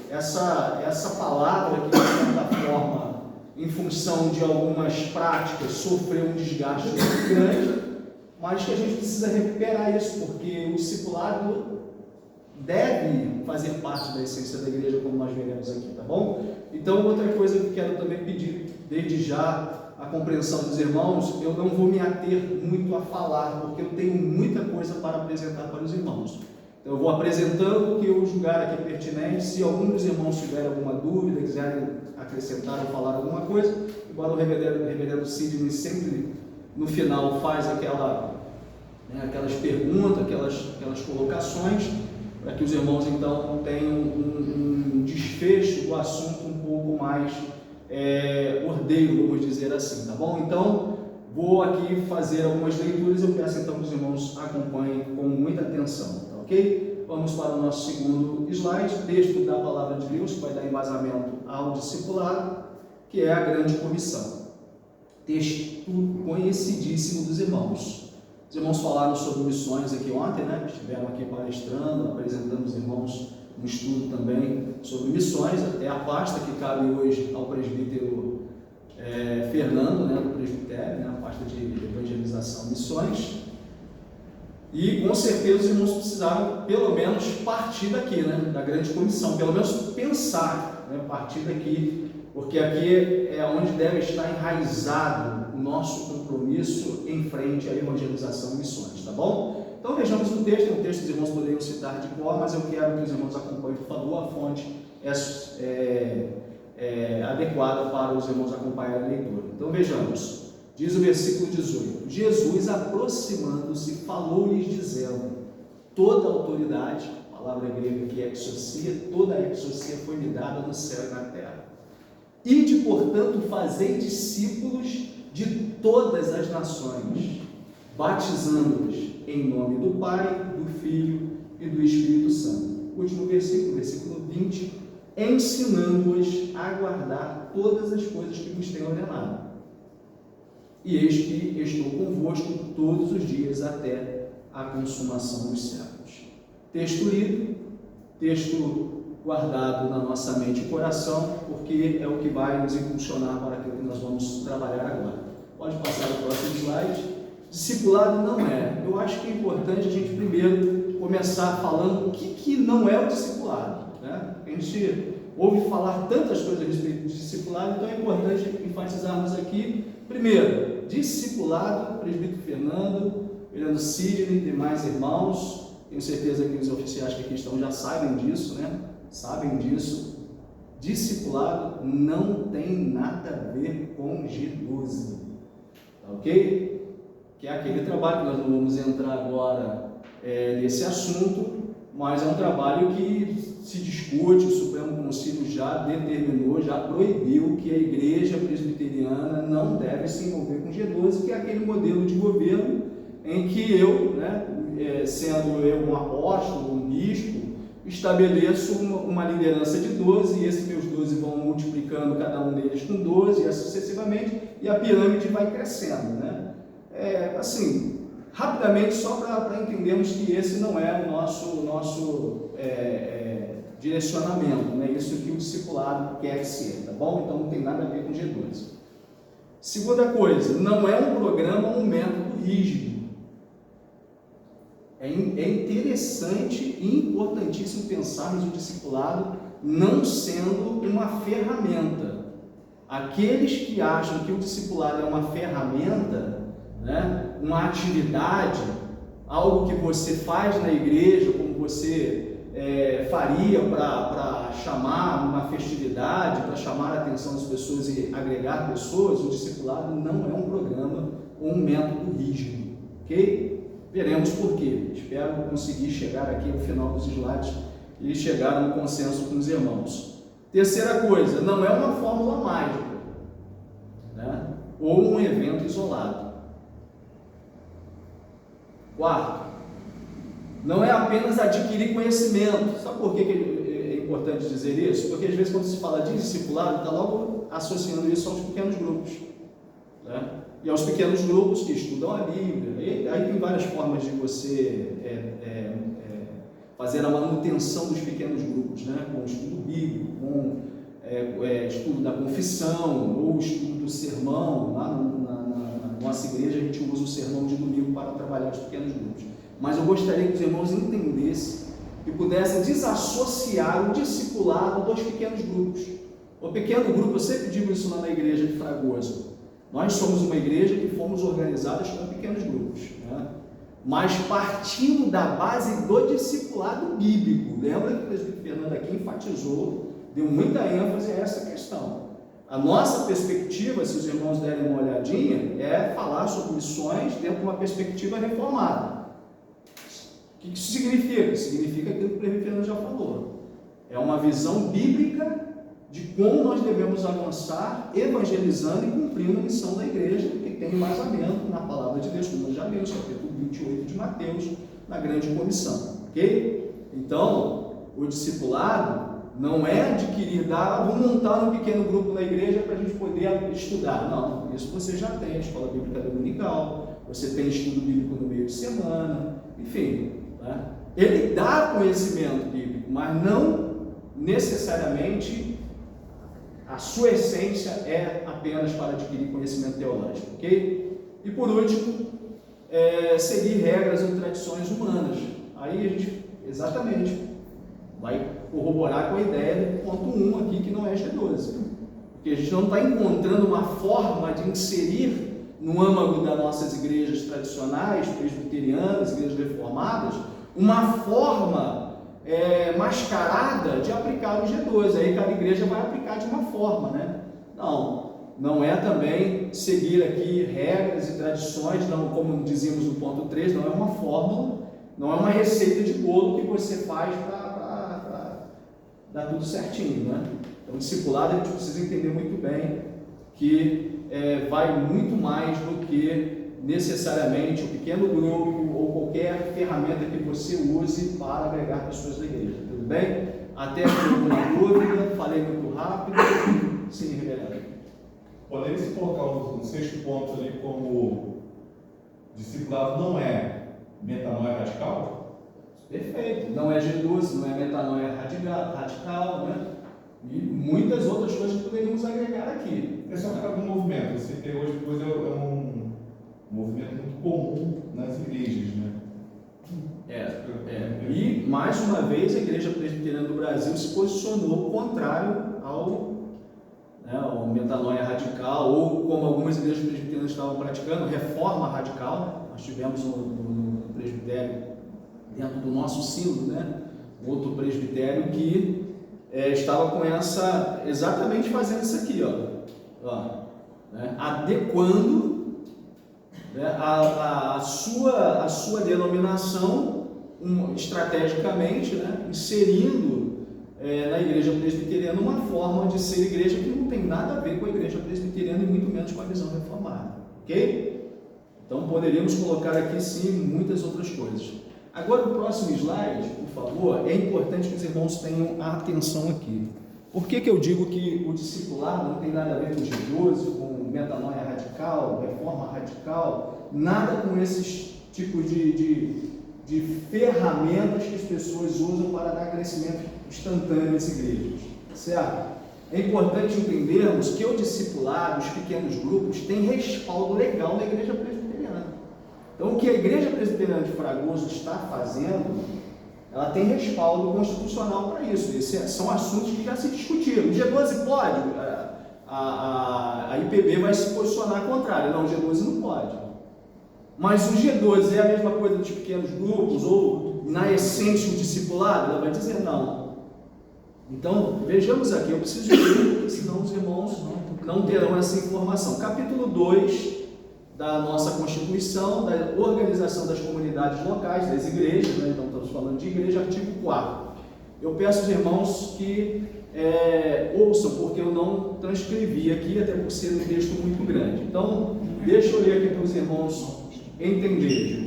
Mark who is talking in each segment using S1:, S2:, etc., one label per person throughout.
S1: essa palavra que, de certa forma, em função de algumas práticas, sofreu um desgaste muito grande, mas que a gente precisa recuperar isso, porque o discipulado deve fazer parte da essência da igreja, como nós veremos aqui, tá bom? Então, outra coisa que eu quero também pedir, desde já, a compreensão dos irmãos, eu não vou me ater muito a falar, porque eu tenho muita coisa para apresentar para os irmãos. Então, eu vou apresentando o que eu julgar aqui pertinente. Se algum dos irmãos tiver alguma dúvida, quiserem acrescentar ou falar alguma coisa, embora o reverendo Sidney sempre, no final, faz aquelas perguntas, aquelas colocações, para que os irmãos, então, tenham um desfecho do assunto um pouco mais ordeiro, vamos dizer assim, tá bom? Então, vou aqui fazer algumas leituras, eu peço então que os irmãos acompanhem com muita atenção, tá ok? Vamos para o nosso segundo slide, texto da Palavra de Deus, que vai dar embasamento ao discipulado, que é a grande comissão. Texto conhecidíssimo dos irmãos. Os irmãos falaram sobre missões aqui ontem, né? Estiveram aqui palestrando, apresentando os irmãos um estudo também sobre missões, até a pasta que cabe hoje ao presbítero Fernando, né, do presbitério, né, a pasta de evangelização e missões. E com certeza os irmãos precisaram pelo menos partir daqui, né, da grande comissão, pelo menos pensar, né, partir daqui, porque aqui é onde deve estar enraizado o nosso compromisso em frente à evangelização e missões, tá bom? Então vejamos o texto os irmãos poderiam citar de cor, mas eu quero que os irmãos acompanhem, por favor, a fonte adequada para os irmãos acompanharem a leitura. Então vejamos, diz o versículo 18: Jesus, aproximando-se, falou-lhes dizendo: toda a autoridade, palavra grega que é exousia, toda a exousia foi-me dada no céu e na terra. Ide, portanto, fazei discípulos de todas as nações, batizando-os em nome do Pai, do Filho e do Espírito Santo. Último versículo, versículo 20, ensinando-os a guardar todas as coisas que vos tenho ordenado. E eis que estou convosco todos os dias até a consumação dos séculos. Texto lido, texto guardado na nossa mente e coração, porque é o que vai nos impulsionar para aquilo que nós vamos trabalhar agora. Pode passar o próximo slide. Discipulado não é. Eu acho que é importante a gente primeiro começar falando o que não é o discipulado, né? A gente ouve falar tantas coisas a respeito de discipulado, então é importante enfatizarmos aqui, primeiro, discipulado, presbítero Fernando Sidney, demais irmãos, tenho certeza que os oficiais que aqui estão já sabem disso, né? Sabem disso. Discipulado não tem nada a ver com G12, tá ok? Que é aquele trabalho que nós não vamos entrar agora nesse assunto, mas é um trabalho que se discute, o Supremo Concílio já determinou, já proibiu que a igreja presbiteriana não deve se envolver com G12, que é aquele modelo de governo em que eu, né, sendo eu um apóstolo, um bispo, estabeleço uma liderança de 12, e esses meus 12 vão multiplicando cada um deles com 12, e assim sucessivamente, e a pirâmide vai crescendo, né? Assim, rapidamente, só para entendermos que esse não é o nosso direcionamento, né? Isso que o discipulado quer ser, tá bom? Então não tem nada a ver com G12. Segunda coisa, não é um programa ou um método rígido. É interessante e importantíssimo pensarmos o discipulado não sendo uma ferramenta. Aqueles que acham que o discipulado é uma ferramenta, né, uma atividade, algo que você faz na igreja, como você faria para chamar uma festividade, para chamar a atenção das pessoas e agregar pessoas, o discipulado não é um programa ou um método rígido, ok? Veremos por quê. Espero conseguir chegar aqui ao final dos slides e chegar a um consenso com os irmãos. Terceira coisa, não é uma fórmula mágica, né, ou um evento isolado. Quarto, não é apenas adquirir conhecimento. Sabe por que é importante dizer isso? Porque às vezes quando se fala de discipulado, está logo associando isso aos pequenos grupos, né? E aos pequenos grupos que estudam a Bíblia. E aí tem várias formas de você fazer a manutenção dos pequenos grupos, né? Com o estudo bíblico, com estudo da confissão, ou estudo do sermão. Lá na nossa igreja a gente usa o sermão de domingo para trabalhar os pequenos grupos. Mas eu gostaria que os irmãos entendessem e pudessem desassociar o discipulado dos pequenos grupos. O pequeno grupo, eu sempre digo isso lá na igreja de Fragoso, nós somos uma igreja que fomos organizados com pequenos grupos, né? Mas partindo da base do discipulado bíblico. Lembra que o presbítero Fernando aqui enfatizou, deu muita ênfase a essa questão. A nossa perspectiva, se os irmãos derem uma olhadinha, é falar sobre missões dentro de uma perspectiva reformada. O que isso significa? Significa aquilo que o presbítero Fernando já falou. É uma visão bíblica de como nós devemos avançar evangelizando e cumprindo a missão da igreja, que tem embasamento na palavra de Deus, como nós já lemos, capítulo 28 de Mateus, na grande comissão, ok? Então, o discipulado não é adquirir, vamos montar um pequeno grupo na igreja para a gente poder estudar. Não, isso você já tem, a escola bíblica dominical, você tem estudo bíblico no meio de semana, enfim, né? Ele dá conhecimento bíblico, mas não necessariamente a sua essência é apenas para adquirir conhecimento teológico, ok? E por último, seguir regras ou tradições humanas. Aí a gente, exatamente, vai corroborar com a ideia do ponto 1 aqui, que não é G12. Porque a gente não está encontrando uma forma de inserir no âmago das nossas igrejas tradicionais, presbiterianas, igrejas reformadas, uma forma mascarada de aplicar o G12. Aí cada igreja vai aplicar de uma forma, né? Não é também seguir aqui regras e tradições, não, como dizíamos no ponto 3, não é uma fórmula, não é uma receita de bolo que você faz para dar tudo certinho, né? Então, discipulado, a gente precisa entender muito bem que vai muito mais do que necessariamente o pequeno grupo ou qualquer ferramenta que você use para agregar pessoas da igreja, tudo bem? Até aqui alguma dúvida? Falei muito rápido? Sim, reverendo.
S2: Poderia-se colocar no sexto ponto ali como discipulado não é metanoia radical?
S1: Perfeito, não é G12, não é metanoia radical, né? E muitas outras coisas que poderíamos agregar aqui.
S2: É só por causa do movimento. Esse que hoje depois é um movimento muito comum nas igrejas, né?
S1: E, mais uma vez, a Igreja Presbiteriana do Brasil se posicionou contrário ao metanoia radical, ou como algumas igrejas presbiterianas estavam praticando, reforma radical. Nós tivemos no presbitério, dentro do nosso sínodo, né, outro presbitério que estava com exatamente fazendo isso aqui, adequando a sua denominação estrategicamente, né, inserindo na igreja presbiteriana uma forma de ser igreja que não tem nada a ver com a igreja presbiteriana e muito menos com a visão reformada, ok? Então poderíamos colocar aqui sim muitas outras coisas. Agora o próximo slide, por favor, é importante que os irmãos tenham atenção aqui. Por que eu digo que o discipulado não tem nada a ver com G12, com metanoia radical, reforma radical, nada com esses tipos de ferramentas que as pessoas usam para dar crescimento instantâneo às igrejas, certo? É importante entendermos que o discipulado, os pequenos grupos, têm respaldo legal na igreja presbiteriana. Então, o que a igreja presbiteriana de Fragoso está fazendo, ela tem respaldo constitucional para isso. Esses são assuntos que já se discutiram. O G12 pode? A IPB vai se posicionar contrário. Não, o G12 não pode. Mas o G12 é a mesma coisa dos pequenos grupos, ou na essência o discipulado? Ela vai dizer não. Então, vejamos aqui, eu preciso ler, porque senão os irmãos não terão essa informação. Capítulo 2 da nossa Constituição, da organização das comunidades locais, das igrejas, né? Então estamos falando de igreja, artigo 4. Eu peço aos irmãos que ouçam, porque eu não transcrevi aqui, até por ser um texto muito grande. Então, deixa eu ler aqui para os irmãos entenderem.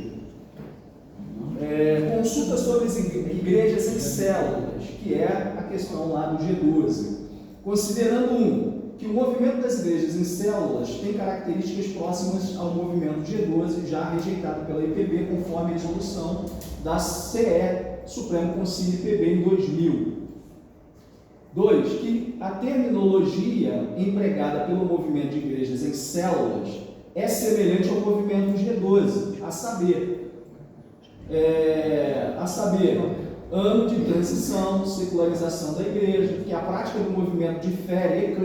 S1: Consulta sobre as igrejas em células, que é a questão lá do G12. Considerando que o movimento das igrejas em células tem características próximas ao movimento G12, já rejeitado pela IPB, conforme a resolução da CE Supremo Concílio IPB em 2000. 2. Que a terminologia empregada pelo movimento de igrejas em células é semelhante ao movimento G12, a saber, ano de transição, secularização da igreja, que a prática do movimento difere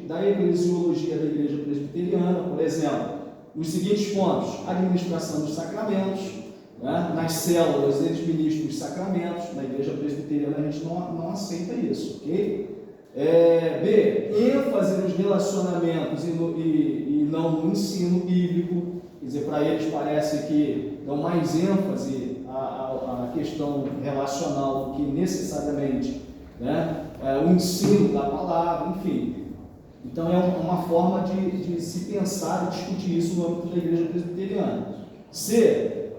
S1: da eclesiologia da igreja presbiteriana, por exemplo, nos seguintes pontos: administração dos sacramentos, né? Nas células eles ministram os sacramentos, na igreja presbiteriana a gente não aceita isso, ok? B. ênfase nos relacionamentos e não no ensino bíblico. Quer dizer, para eles parece que dão mais ênfase à questão relacional do que necessariamente, né, o ensino da palavra, enfim. Então é uma forma de se pensar e discutir isso no âmbito da igreja presbiteriana. C.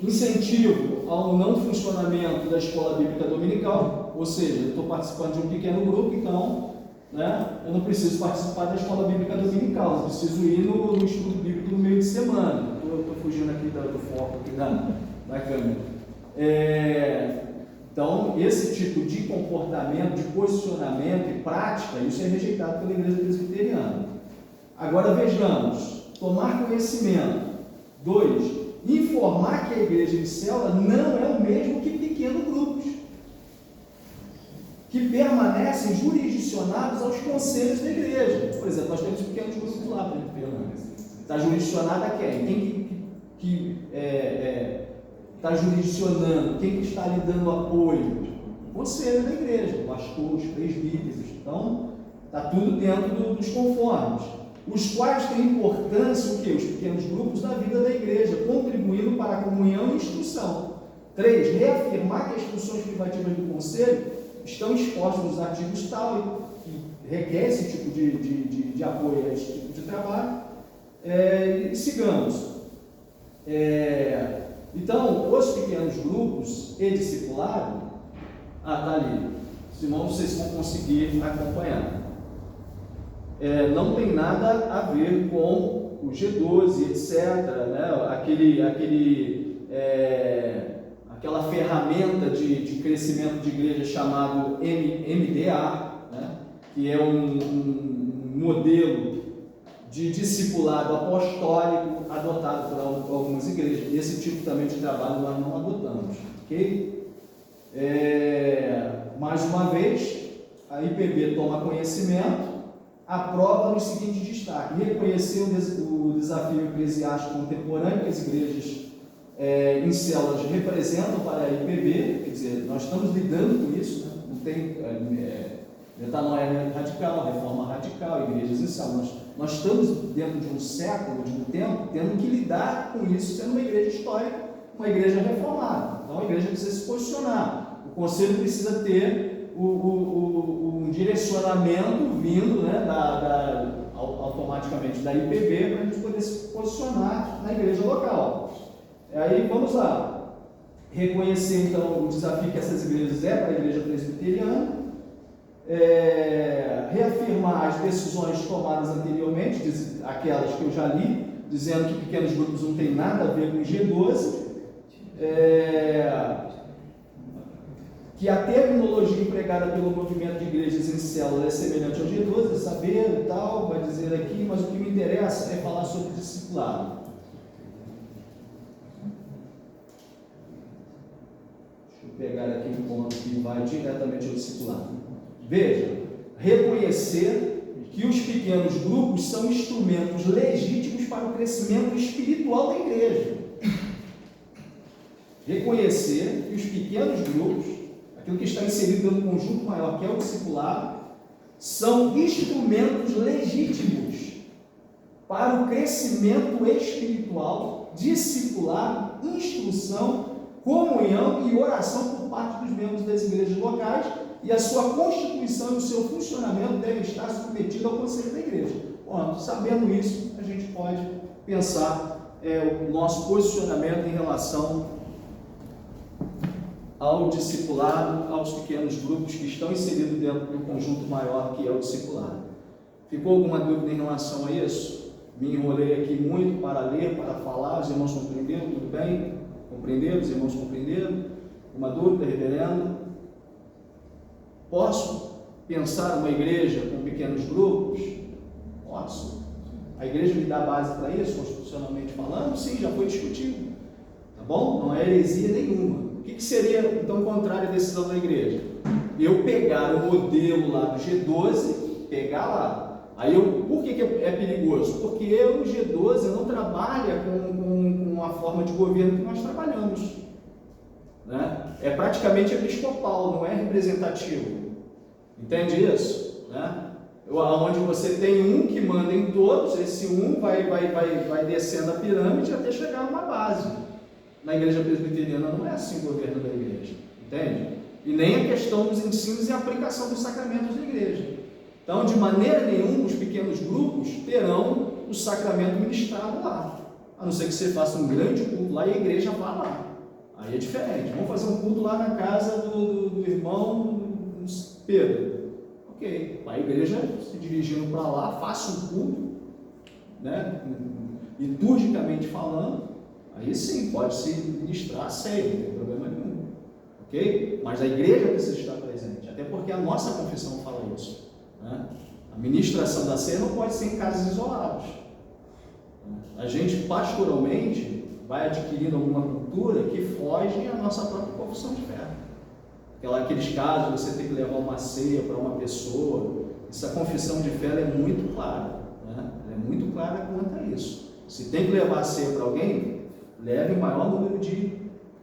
S1: Incentivo ao não funcionamento da escola bíblica dominical, ou seja, eu estou participando de um pequeno grupo, então, né, eu não preciso participar da escola bíblica dominical, eu preciso ir no estudo bíblico no meio de semana. Estou fugindo aqui do foco aqui da câmera. Então, esse tipo de comportamento, de posicionamento e prática, isso é rejeitado pela igreja presbiteriana. Agora vejamos, tomar conhecimento. 2. Informar que a igreja de célula não é o mesmo que pequenos grupos, que permanecem jurisdicionados aos conselhos da igreja. Por exemplo, nós temos pequenos grupos lá para está jurisdicionado a quem? Quem está jurisdicionando? Quem que está lhe dando apoio? O conselho da igreja, o pastor, os presbíteros. Então, está tudo dentro dos conformes, os quais têm importância, o quê? Os pequenos grupos da vida da igreja, contribuindo para a comunhão e instrução. 3. Reafirmar que as funções privativas do conselho estão expostas nos artigos tal, que requer esse tipo de apoio a esse tipo de trabalho. E sigamos. Então, os pequenos grupos e discipulado, está ali, senão vocês vão conseguir acompanhar. Não tem nada a ver com o G12, etc., né? Aquela ferramenta de crescimento de igreja chamado MDA, né? Que é um modelo de discipulado apostólico adotado por algumas igrejas. Esse tipo também de trabalho nós não adotamos, ok? Mais uma vez, a IPB toma conhecimento, aprova nos seguintes destaques: reconhecer o desafio eclesiástico contemporâneo que as igrejas em células representam para a IPB, quer dizer, nós estamos lidando com isso, né? Não tem metanoia radical, reforma radical, igrejas em células. Nós estamos dentro de um século, de um tempo, tendo que lidar com isso, sendo uma igreja histórica, uma igreja reformada. Então a igreja precisa se posicionar, o conselho precisa ter um direcionamento vindo, né, automaticamente da IPB, para a gente poder se posicionar na igreja local. Aí vamos lá, reconhecer então o desafio que essas igrejas para a igreja presbiteriana, reafirmar as decisões tomadas anteriormente, aquelas que eu já li, dizendo que pequenos grupos não tem nada a ver com G12, que a terminologia empregada pelo movimento de igrejas em célula é semelhante ao G12, saber e tal, vai dizer aqui, mas o que me interessa é falar sobre discipulado. Deixa eu pegar aqui um ponto que vai diretamente ao discipulado. Veja, reconhecer que os pequenos grupos são instrumentos legítimos para o crescimento espiritual da igreja. Reconhecer que os pequenos grupos, aquilo que está inserido dentro do conjunto maior, que é o discipulado, são instrumentos legítimos para o crescimento espiritual, discipulado, instrução, comunhão e oração por parte dos membros das igrejas locais, e a sua constituição e o seu funcionamento devem estar submetidos ao conselho da igreja. Bom, sabendo isso, a gente pode pensar o nosso posicionamento em relação ao discipulado, aos pequenos grupos que estão inseridos dentro do conjunto maior que é o discipulado. Ficou alguma dúvida em relação a isso? Me enrolei aqui muito para ler, para falar, os irmãos compreenderam? Tudo bem? Compreenderam? Os irmãos compreenderam? Uma dúvida, reverendo? Posso pensar uma igreja com pequenos grupos? Posso. A igreja me dá base para isso, constitucionalmente falando? Sim, já foi discutido. Tá bom? Não é heresia nenhuma. O que seria, então, contrário à decisão da igreja? Eu pegar o modelo lá do G12, pegar lá. Aí por que é perigoso? Porque o G12 não trabalha com a forma de governo que nós trabalhamos. Né? É praticamente episcopal, não é representativo. Entende isso? Né? Onde você tem um que manda em todos, esse um vai descendo a pirâmide até chegar a uma base. Na igreja presbiteriana não é assim o governo da igreja. Entende? E nem a questão dos ensinos e a aplicação dos sacramentos da igreja. Então, de maneira nenhuma, os pequenos grupos terão o sacramento ministrado lá. A não ser que você faça um grande culto lá e a igreja vá lá. Aí é diferente. Vamos fazer um culto lá na casa do irmão Pedro. Ok. A igreja se dirigindo para lá, faça um culto, né? Liturgicamente falando, aí sim, pode se ministrar a sério, não tem problema nenhum. Ok? Mas a igreja precisa estar presente, até porque a nossa confissão fala isso. Né? A ministração da ceia não pode ser em casos isolados. A gente pastoralmente vai adquirindo alguma cultura que foge à nossa própria confissão de fé. Aqueles casos você tem que levar uma ceia para uma pessoa, essa confissão de fé é muito clara. Né? Ela é muito clara quanto a isso. Se tem que levar a ceia para alguém, leve o maior número de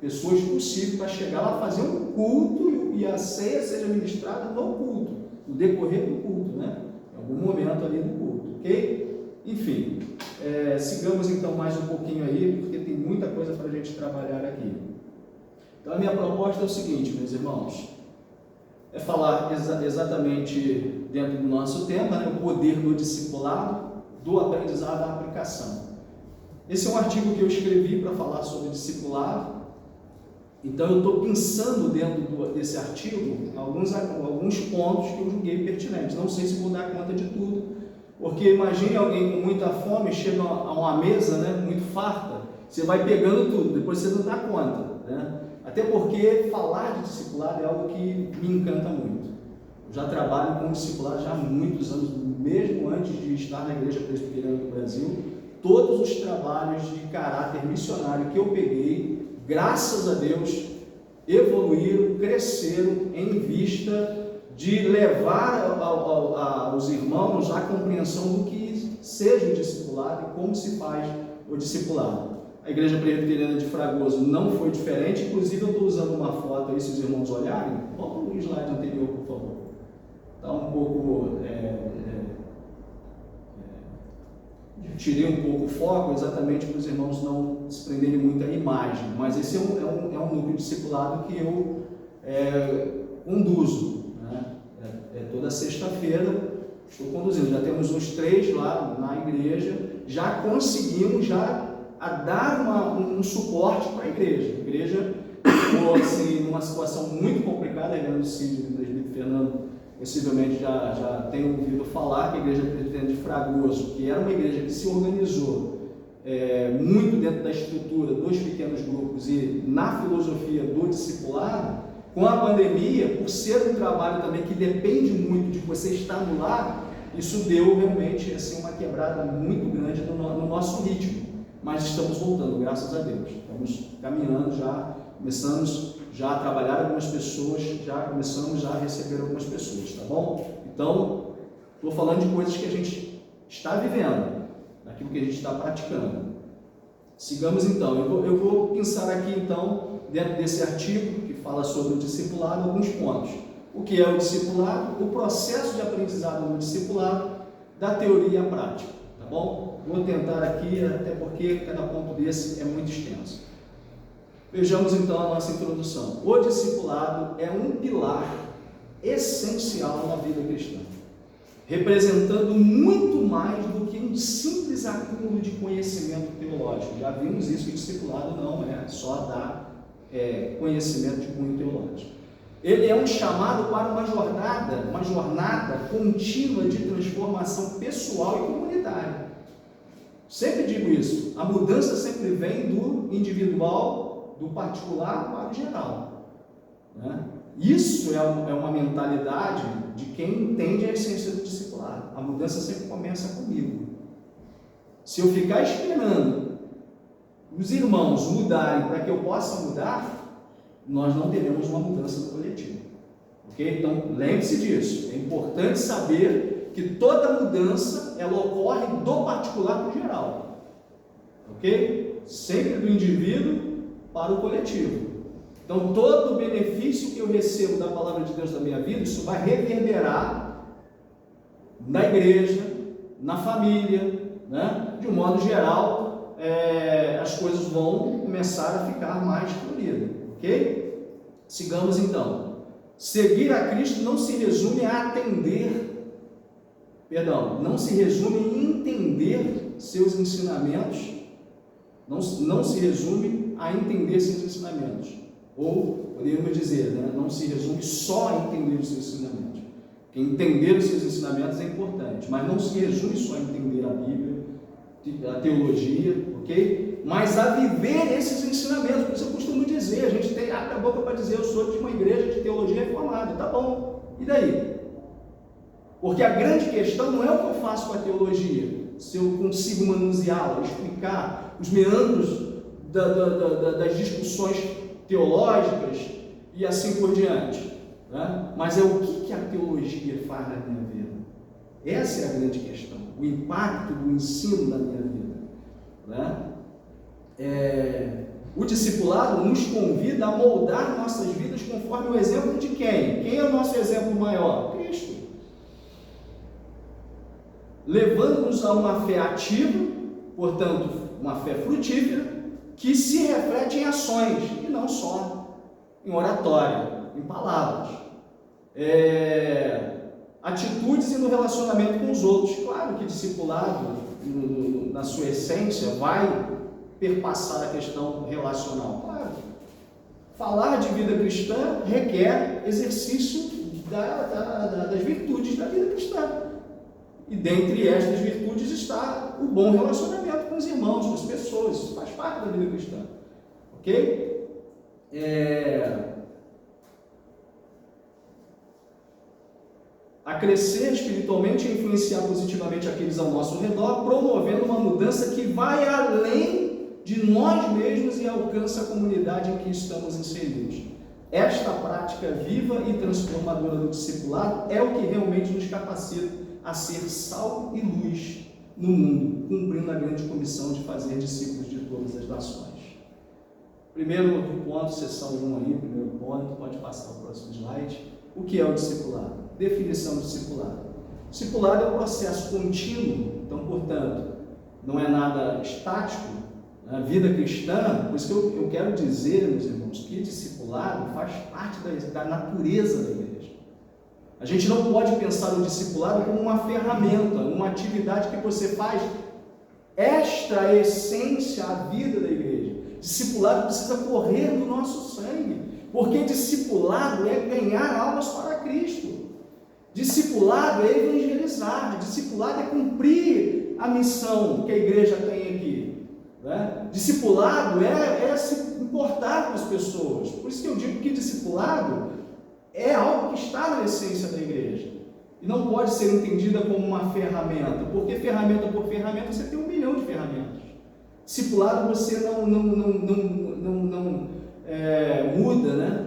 S1: pessoas possível para chegar lá, fazer um culto e a ceia seja ministrada no culto, no decorrer do culto, né? Em algum momento ali do culto, ok? Enfim, sigamos então mais um pouquinho aí, porque tem muita coisa para a gente trabalhar aqui. Então a minha proposta é o seguinte, meus irmãos, é falar exatamente dentro do nosso tema, né, o poder do discipulado, do aprendizado à aplicação. Esse é um artigo que eu escrevi para falar sobre discipulado. Então eu estou pensando dentro desse artigo alguns pontos que eu julguei pertinentes. Não sei se vou dar conta de tudo, porque imagine alguém com muita fome, chega a uma mesa, né, muito farta, você vai pegando tudo, depois você não dá conta, né? Até porque falar de discipulado é algo que me encanta muito. Eu já trabalho com discipulado já há muitos anos, mesmo antes de estar na Igreja Presbiteriana do Brasil. Todos os trabalhos de caráter missionário que eu peguei, graças a Deus, evoluíram, cresceram em vista de levar aos irmãos a compreensão do que seja o discipulado e como se faz o discipulado. A Igreja Presbiteriana de Fragoso não foi diferente, inclusive eu estou usando uma foto aí, se os irmãos olharem, volta no slide anterior, por favor. Está um pouco... tirei um pouco o foco exatamente para os irmãos não se prenderem muito à imagem, mas esse é um núcleo discipulado que eu conduzo, né? Toda sexta-feira estou conduzindo, já temos uns 3 lá na igreja, já conseguimos a dar um suporte para a igreja. A igreja ficou assim, numa situação muito complicada, a Reverendo Cid e o presbítero Fernando possivelmente já tenham ouvido falar que a Igreja Presbiteriana de Fragoso, que era uma igreja que se organizou muito dentro da estrutura dos pequenos grupos e na filosofia do discipulado, com a pandemia, por ser um trabalho também que depende muito de você estar no lar, isso deu realmente assim, uma quebrada muito grande no nosso ritmo. Mas estamos voltando, graças a Deus. Estamos caminhando começamos já a trabalhar algumas pessoas, começamos a receber algumas pessoas, tá bom? Então, estou falando de coisas que a gente está vivendo, daquilo que a gente está praticando. Sigamos então, eu vou pensar aqui então, dentro desse artigo que fala sobre o discipulado, alguns pontos. O que é o discipulado, o processo de aprendizado no discipulado, da teoria e a prática, tá bom? Vou tentar aqui, até porque cada ponto desse é muito extenso. Vejamos então a nossa introdução. O discipulado é um pilar essencial na vida cristã, representando muito mais do que um simples acúmulo de conhecimento teológico. Já vimos isso, que o discipulado não é só dar conhecimento de cunho teológico. Ele é um chamado para uma jornada contínua de transformação pessoal e comunitária. Sempre digo isso, a mudança sempre vem do individual, do particular para o geral, né? Isso é uma mentalidade de quem entende a essência do discipulado. A mudança sempre começa comigo. Se eu ficar esperando os irmãos mudarem para que eu possa mudar, nós não teremos uma mudança do coletivo. Ok? Então, lembre-se disso. É importante saber que toda mudança, ela ocorre do particular para o geral. Ok? Sempre do indivíduo para o coletivo. Então, todo o benefício que eu recebo da palavra de Deus na minha vida, isso vai reverberar na igreja, na família, né? De um modo geral, as coisas vão começar a ficar mais floridas, ok? Sigamos então. Seguir a Cristo não se resume a não se resume em entender seus ensinamentos, não se resume a entender seus ensinamentos. Ou, poderíamos dizer, né, não se resume só a entender os seus ensinamentos. Porque entender os seus ensinamentos é importante, mas não se resume só a entender a Bíblia, a teologia, ok? Mas a viver esses ensinamentos. Por isso eu costumo dizer, a gente abre a boca para dizer, eu sou de uma igreja de teologia reformada, tá bom, e daí? Porque a grande questão não é o que eu faço com a teologia, se eu consigo manuseá-la, explicar os meandros das discussões teológicas e assim por diante, né? Mas é o que a teologia faz na minha vida. Essa é a grande questão, o impacto do ensino na minha vida, né? O discipulado nos convida a moldar nossas vidas conforme o exemplo de quem? Quem é o nosso exemplo maior? Cristo. Levando-nos a uma fé ativa, portanto, uma fé frutífera, que se reflete em ações, e não só em oratória, em palavras. Atitudes e no relacionamento com os outros. Claro que discipulado, na sua essência, vai perpassar a questão relacional. Claro. Falar de vida cristã requer exercício das virtudes da vida cristã. E dentre estas virtudes está o bom relacionamento com os irmãos, com as pessoas. Isso faz parte da vida cristã. Ok? A crescer espiritualmente e influenciar positivamente aqueles ao nosso redor, promovendo uma mudança que vai além de nós mesmos e alcança a comunidade em que estamos inseridos. Esta prática viva e transformadora do discipulado é o que realmente nos capacita a ser sal e luz no mundo, cumprindo a grande comissão de fazer discípulos de todas as nações. Primeiro ponto, seção 1 aí, primeiro ponto, pode passar o próximo slide. O que é o discipulado? Definição do discipulado. Discipulado é um processo contínuo, então, portanto, não é nada estático. A vida cristã, por isso que eu quero dizer, meus irmãos, que discipulado faz parte da natureza da igreja. A gente não pode pensar o discipulado como uma ferramenta, uma atividade que você faz extra essência à vida da igreja. Discipulado precisa correr no nosso sangue, porque discipulado é ganhar almas para Cristo. Discipulado é evangelizar, discipulado é cumprir a missão que a igreja tem aqui, né? Discipulado é se importar com as pessoas. Por isso que eu digo que discipulado é algo que está na essência da igreja e não pode ser entendida como uma ferramenta, porque ferramenta por ferramenta você tem 1 milhão de ferramentas. Discipulado você não muda, né?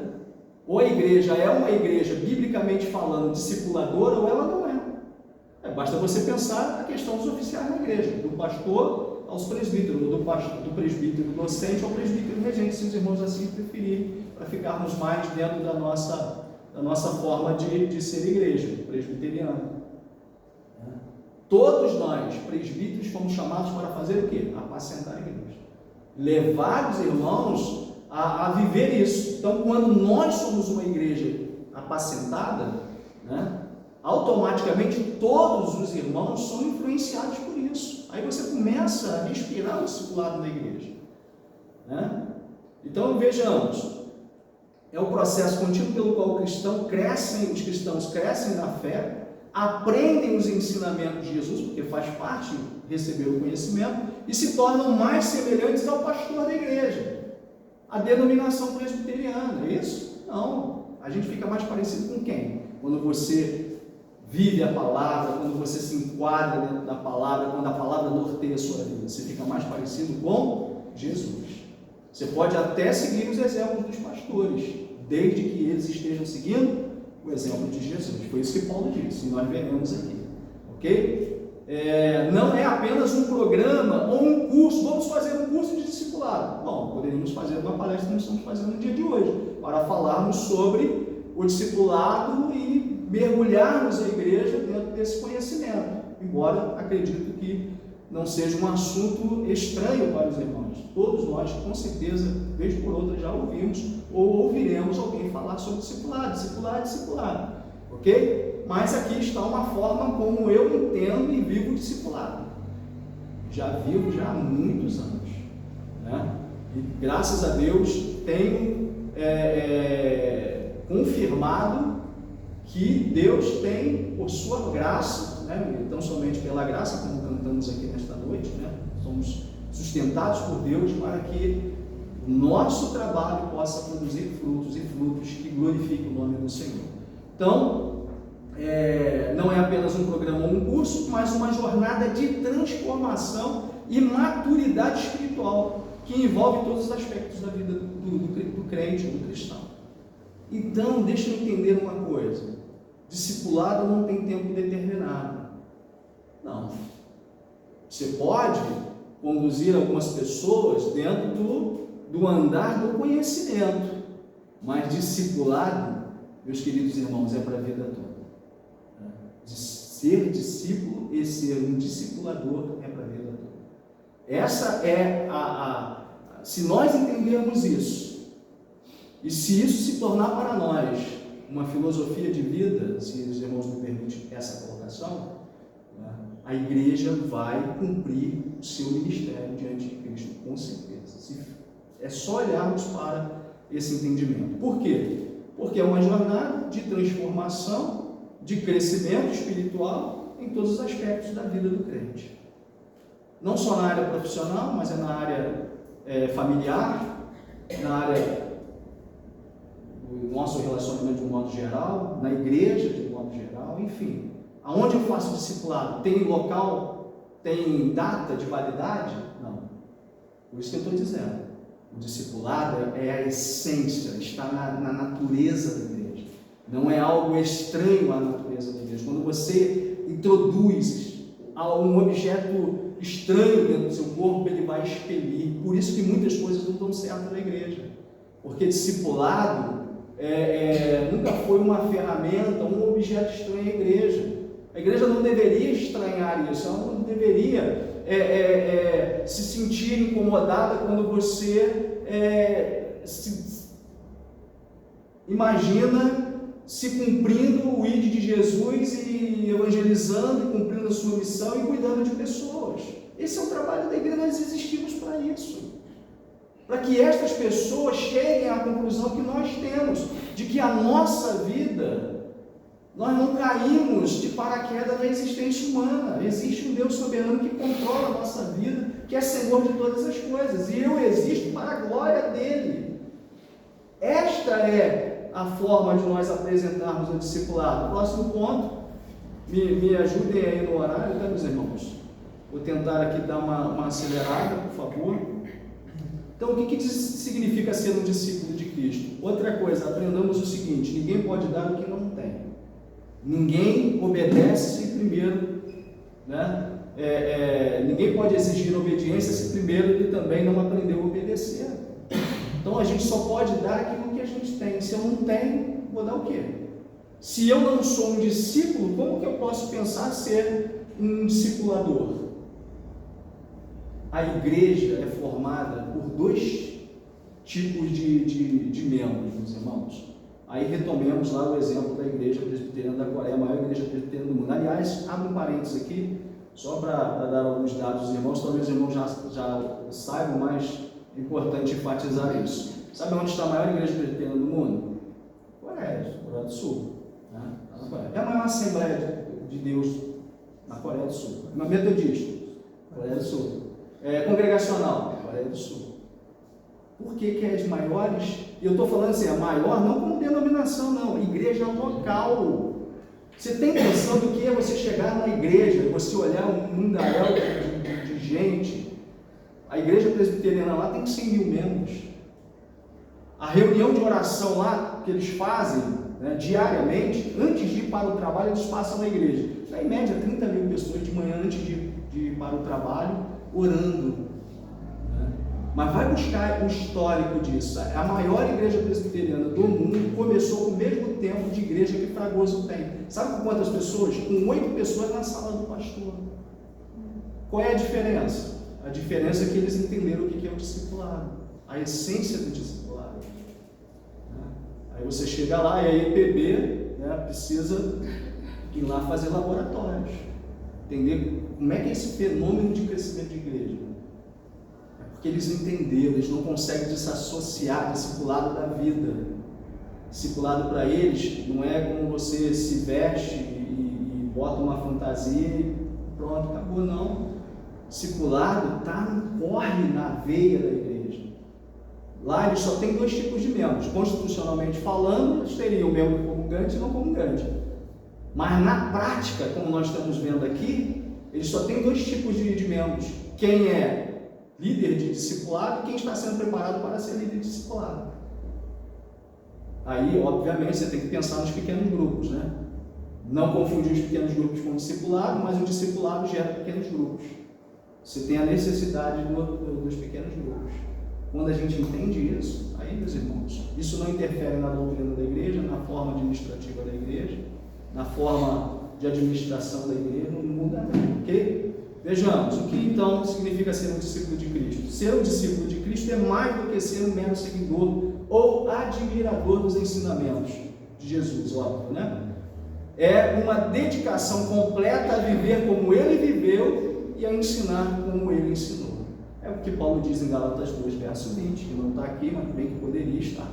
S1: Ou a igreja é uma igreja, biblicamente falando, discipuladora, ou ela não é. Basta você pensar a questão dos oficiais na igreja, do pastor aos presbíteros, do presbítero docente ao presbítero regente, se os irmãos assim preferirem, para ficarmos mais dentro da nossa forma de ser igreja, presbiteriana. Todos nós, presbíteros, fomos chamados para fazer o quê? Apacentar a igreja. Levar os irmãos a viver isso. Então, quando nós somos uma igreja apacentada, né, automaticamente todos os irmãos são influenciados por isso. Aí você começa a respirar o discipulado na igreja, né? Então, vejamos. é o processo contínuo pelo qual os cristãos crescem na fé, aprendem os ensinamentos de Jesus, porque faz parte receber o conhecimento, e se tornam mais semelhantes ao pastor da igreja, a denominação presbiteriana. É isso? Não. A gente fica mais parecido com quem? Quando você vive a palavra, quando você se enquadra dentro da palavra, quando a palavra norteia a sua vida, você fica mais parecido com Jesus. Você pode até seguir os exemplos dos pastores, desde que eles estejam seguindo o exemplo de Jesus. Foi isso que Paulo disse, e nós veremos aqui. Ok? Não é apenas um programa ou um curso. Vamos fazer um curso de discipulado. Bom, poderíamos fazer uma palestra que nós estamos fazendo no dia de hoje, para falarmos sobre o discipulado e mergulharmos a igreja dentro desse conhecimento. Embora acredito que não seja um assunto estranho para os irmãos. Todos nós, com certeza, vez por outra, já ouvimos ou ouviremos alguém falar sobre discipulado. Ok? Mas aqui está uma forma como eu entendo e vivo o discipulado. Já vivo há muitos anos. Né? E graças a Deus tenho confirmado que Deus tem, por sua graça, né? Então somente pela graça, como cantamos aqui nesta noite, né? Somos sustentados por Deus para que o nosso trabalho possa produzir frutos, e frutos que glorifiquem o nome do Senhor. Então, não é apenas um programa ou um curso, mas uma jornada de transformação e maturidade espiritual, que envolve todos os aspectos da vida do crente ou do cristão. Então, deixa eu entender uma coisa: discipulado não tem tempo determinado. Não. Você pode conduzir algumas pessoas dentro do andar do conhecimento, mas discipulado, meus queridos irmãos, é para a vida toda. De ser discípulo e ser um discipulador é para a vida toda. Essa é se nós entendermos isso, e se isso se tornar para nós uma filosofia de vida, se os irmãos me permitem essa colocação, a igreja vai cumprir o seu ministério diante de Cristo, com certeza. É só olharmos para esse entendimento. Por quê? Porque é uma jornada de transformação, de crescimento espiritual em todos os aspectos da vida do crente. Não só na área profissional, mas na área familiar, na área do nosso relacionamento de um modo geral, na igreja de um modo geral, enfim. Aonde eu faço discipulado? Tem local? Tem data de validade? Não. Por isso que eu estou dizendo. O discipulado é a essência, está na natureza da igreja. Não é algo estranho à natureza da igreja. Quando você introduz um objeto estranho dentro do seu corpo, ele vai expelir. Por isso que muitas coisas não dão certo na igreja. Porque discipulado nunca foi uma ferramenta, um objeto estranho à igreja. A igreja não deveria estranhar isso, ela não deveria se sentir incomodada quando você imagina se cumprindo o ID de Jesus e evangelizando e cumprindo a sua missão e cuidando de pessoas. Esse é o trabalho da igreja, nós existimos para isso. Para que estas pessoas cheguem à conclusão que nós temos, de que a nossa vida, nós não caímos de paraquedas na existência humana. Existe um Deus soberano que controla a nossa vida, que é Senhor de todas as coisas, e eu existo para a glória dele. Esta é a forma de nós apresentarmos o discipulado. Próximo ponto, me ajudem aí no horário, tá, meus irmãos? Vou tentar aqui dar uma acelerada, por favor. Então, o que significa ser um discípulo de Cristo? Outra coisa, aprendamos o seguinte: ninguém pode dar o que não tem. Ninguém obedece se primeiro, né? Ninguém pode exigir obediência se primeiro ele também não aprendeu a obedecer. Então a gente só pode dar aquilo que a gente tem. Se eu não tenho, vou dar o quê? Se eu não sou um discípulo, como que eu posso pensar ser um discipulador? A igreja é formada por dois tipos de membros, meus irmãos. Aí retomemos lá o exemplo da igreja presbiteriana da Coreia, a maior igreja presbiteriana do mundo. Aliás, abro um parênteses aqui, só para dar alguns dados aos irmãos, talvez os irmãos já saibam, mas é importante enfatizar isso. Sabe onde está a maior igreja presbiteriana do mundo? Coreia do Sul. Né? É a maior Assembleia de Deus na Coreia do Sul. Uma metodista, Coreia do Sul. Congregacional, Coreia do Sul. Por que é as maiores? E eu estou falando assim, a maior não como denominação, não. Igreja local. Você tem noção do que é você chegar na igreja, você olhar um mundaréu de gente? A igreja presbiteriana lá tem 100 mil membros. A reunião de oração lá, que eles fazem, né, diariamente, antes de ir para o trabalho, eles passam na igreja. Em média, 30 mil pessoas de manhã antes de ir para o trabalho, orando. Né? Mas vai buscar o histórico disso. A maior igreja presbiteriana do mundo começou com o mesmo tempo de igreja que Fragoso tem. Sabe com quantas pessoas? Com 8 pessoas na sala do pastor. Qual é a diferença? A diferença é que eles entenderam o que é o discipulado, a essência do discipulado. Aí você chega lá e a IPB, né, precisa ir lá fazer laboratórios, entender como é que é esse fenômeno de crescimento de igreja. É porque eles entenderam, eles não conseguem desassociar discipulado da vida. Discipulado para eles não é como você se veste e bota uma fantasia e pronto, acabou, não. Discipulado corre na veia da igreja. Lá eles só tem 2 tipos de membros. Constitucionalmente falando, eles teriam membro comungante e não comungante. Mas na prática, como nós estamos vendo aqui, eles só tem 2 tipos de membros. Quem é líder de discipulado e quem está sendo preparado para ser líder de discipulado. Aí, obviamente, você tem que pensar nos pequenos grupos, né? Não confundir os pequenos grupos com o discipulado, mas o discipulado gera pequenos grupos. Você tem a necessidade dos pequenos grupos. Quando a gente entende isso, aí, meus irmãos, isso não interfere na doutrina da igreja, na forma administrativa da igreja, na forma de administração da igreja, não muda nada, ok? Vejamos, o que então significa ser um discípulo de Cristo? Ser um discípulo de Cristo é mais do que ser um mero seguidor ou admirador dos ensinamentos de Jesus, óbvio, né? É uma dedicação completa a viver como ele viveu e a ensinar como ele ensinou. É o que Paulo diz em Gálatas 2, verso 20, que não está aqui, mas bem que poderia estar.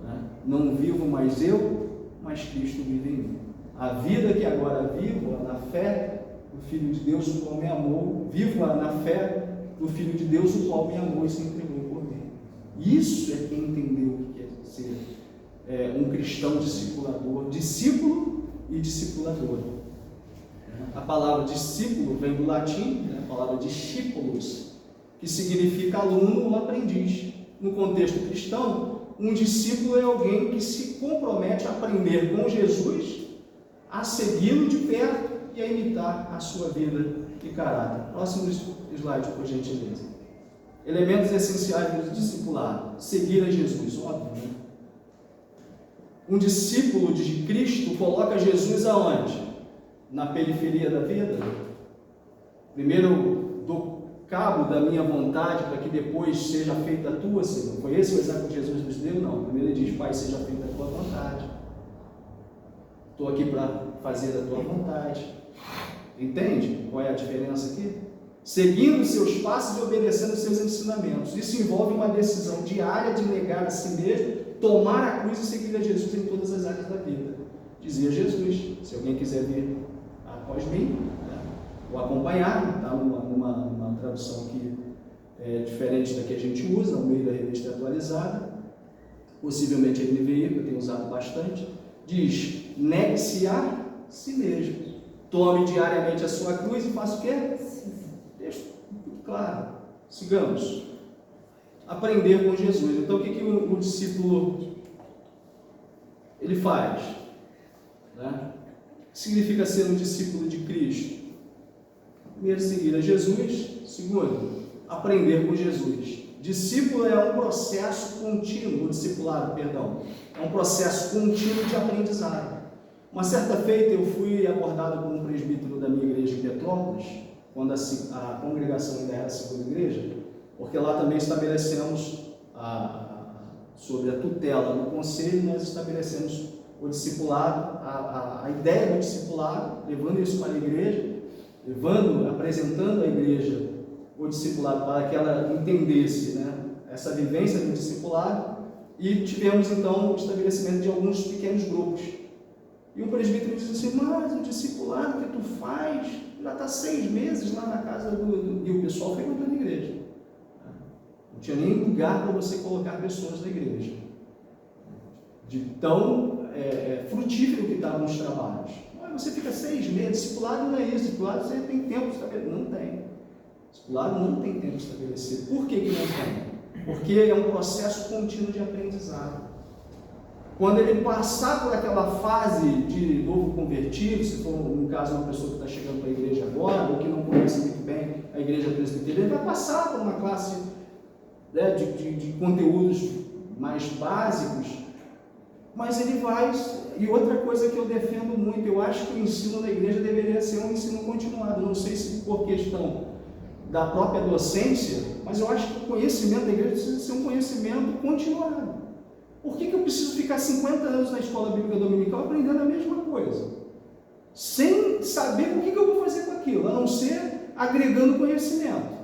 S1: Né? Não vivo mais eu, mas Cristo vive em mim. A vida que agora vivo, na fé do Filho de Deus, o qual me amou, vivo na fé do Filho de Deus, o qual me amou e se entregou por mim. Isso é quem entendeu o que é ser um cristão discipulador, discípulo e discipulador. A palavra discípulo vem do latim, a palavra discípulos, que significa aluno ou aprendiz. No contexto cristão, um discípulo é alguém que se compromete a aprender com Jesus, a segui-lo de perto e a imitar a sua vida e caráter. Próximo slide, por gentileza. Elementos essenciais do discipulado. Seguir a Jesus, óbvio, né? Um discípulo de Cristo coloca Jesus aonde? Na periferia da vida. Primeiro, dou cabo da minha vontade para que depois seja feita a tua, Senhor. Foi esse o exemplo que Jesus nos deu? Não. Primeiro ele diz, Pai, seja feita a tua vontade. Estou aqui para fazer a tua vontade. Entende qual é a diferença aqui? Seguindo seus passos e obedecendo seus ensinamentos. Isso envolve uma decisão diária de negar a si mesmo, tomar a cruz e seguir a Jesus em todas as áreas da vida. Dizia Jesus, se alguém quiser vir após mim, né, ou acompanhar, está numa tradução que é diferente da que a gente usa, no meio da revista atualizada, possivelmente a NVI, que eu tenho usado bastante, diz, negue-se a si mesmo. Tome diariamente a sua cruz e faça o quê? Deixa claro. Sigamos. Aprender com Jesus. Então, o que o discípulo ele faz? Né? O que significa ser um discípulo de Cristo? Primeiro, seguir a Jesus. Segundo, aprender com Jesus. Discípulo é um processo contínuo, discipulado, perdão. É um processo contínuo de aprendizado. Uma certa feita eu fui abordado por um presbítero da minha igreja em Petrópolis, quando a congregação ainda era a segunda igreja, porque lá também estabelecemos sobre a tutela do conselho, nós estabelecemos o discipulado, a ideia do discipulado, levando isso para a igreja, apresentando à igreja o discipulado para que ela entendesse, né, essa vivência do discipulado, e tivemos então o estabelecimento de alguns pequenos grupos. E o presbítero disse assim: mas o discipulado que tu faz já está 6 meses lá na casa E o pessoal frequentando a igreja. Não tinha nem lugar para você colocar pessoas na igreja. De tão frutífero que estavam os trabalhos. Mas você fica 6 meses, discipulado não é isso, discipulado você tem tempo estabelecido. Não tem. Discipulado não tem tempo estabelecido. Por que não tem? Porque é um processo contínuo de aprendizado. Quando ele passar por aquela fase de novo convertido, se for no caso uma pessoa que está chegando para a igreja agora, ou que não conhece muito bem a igreja presbiteriana, ele vai passar por uma classe de conteúdos mais básicos, mas ele vai. E outra coisa que eu defendo muito, eu acho que o ensino na igreja deveria ser um ensino continuado. Não sei se por questão da própria docência, mas eu acho que o conhecimento da igreja precisa ser um conhecimento continuado. Por que eu preciso ficar 50 anos na escola bíblica dominical aprendendo a mesma coisa? Sem saber o que eu vou fazer com aquilo, a não ser agregando conhecimento.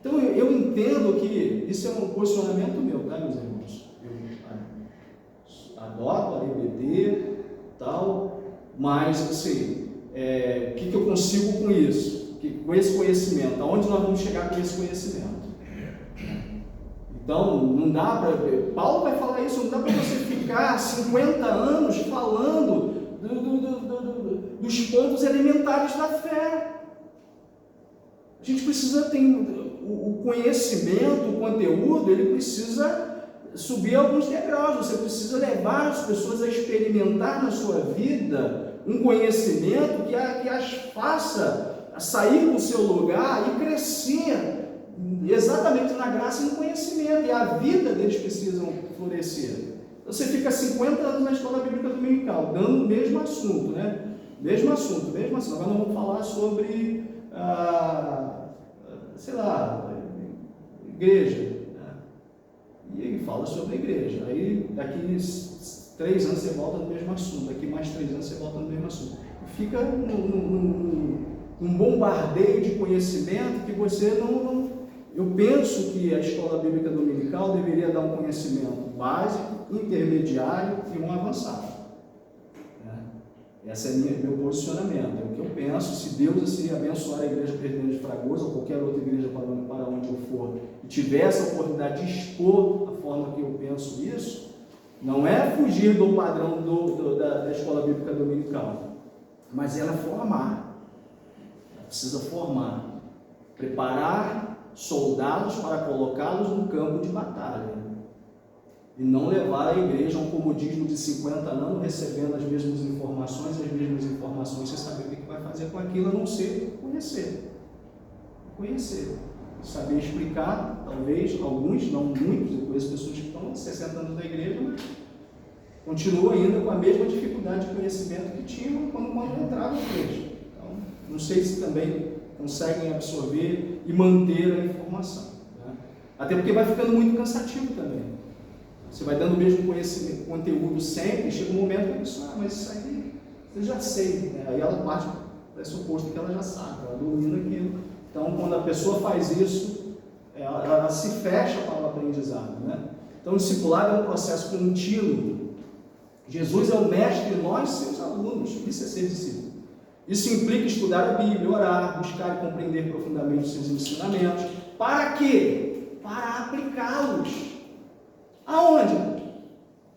S1: Então eu entendo que isso é um posicionamento meu, tá, meus irmãos? Eu adoto a EBD, tal, mas assim, o que eu consigo com isso? Com esse conhecimento? Aonde nós vamos chegar com esse conhecimento? Então, não dá para... Paulo vai falar isso, não dá para você ficar 50 anos falando dos pontos elementares da fé. A gente precisa ter o conhecimento, o conteúdo, ele precisa subir alguns degraus. Você precisa levar as pessoas a experimentar na sua vida um conhecimento que as faça sair do seu lugar e crescer exatamente na graça e no conhecimento, e a vida deles precisam florescer. Você fica 50 anos na escola bíblica dominical, dando o mesmo assunto, né? Mesmo assunto. Agora nós vamos falar sobre, igreja. Né? E ele fala sobre a igreja. Aí, daqui 3 anos você volta no mesmo assunto, daqui mais 3 anos você volta no mesmo assunto. Fica um bombardeio de conhecimento que você não. Eu penso que a escola bíblica dominical deveria dar um conhecimento básico, intermediário e um avançado. Esse é meu posicionamento, é o que eu penso. Se Deus assim abençoar a igreja presbiteriana de Fragoso ou qualquer outra igreja para onde eu for e tiver essa oportunidade de expor a forma que eu penso isso, não é fugir do padrão da escola bíblica dominical, mas ela formar. Ela precisa formar, preparar soldados para colocá-los no campo de batalha e não levar a igreja a um comodismo de 50 anos recebendo as mesmas informações sem saber o que vai fazer com aquilo, a não ser conhecer, saber explicar. Talvez alguns, não muitos, eu conheço pessoas que estão há 60 anos na igreja, mas continuam ainda com a mesma dificuldade de conhecimento que tinham quando entraram na igreja. Então, não sei se também conseguem absorver e manter a informação, né? Até porque vai ficando muito cansativo também. Você vai dando o mesmo conhecimento, conteúdo sempre, chega um momento que a pessoa, mas isso aí eu já sei, né? Aí ela parte do pressuposto que ela já sabe, ela domina aquilo. Então, quando a pessoa faz isso, ela se fecha para o aprendizado, né? Então, o discipulado é um processo contínuo. Jesus é o mestre e nós, seus alunos. Isso é ser discípulo. Isso implica estudar a Bíblia, orar, buscar e compreender profundamente os seus ensinamentos. Para quê? Para aplicá-los. Aonde?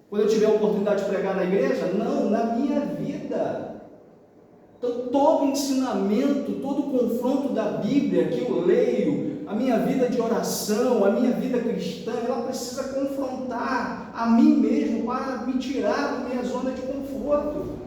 S1: Quando eu tiver a oportunidade de pregar na igreja? Não, na minha vida. Então, todo ensinamento, todo confronto da Bíblia que eu leio, a minha vida de oração, a minha vida cristã, ela precisa confrontar a mim mesmo para me tirar da minha zona de conforto,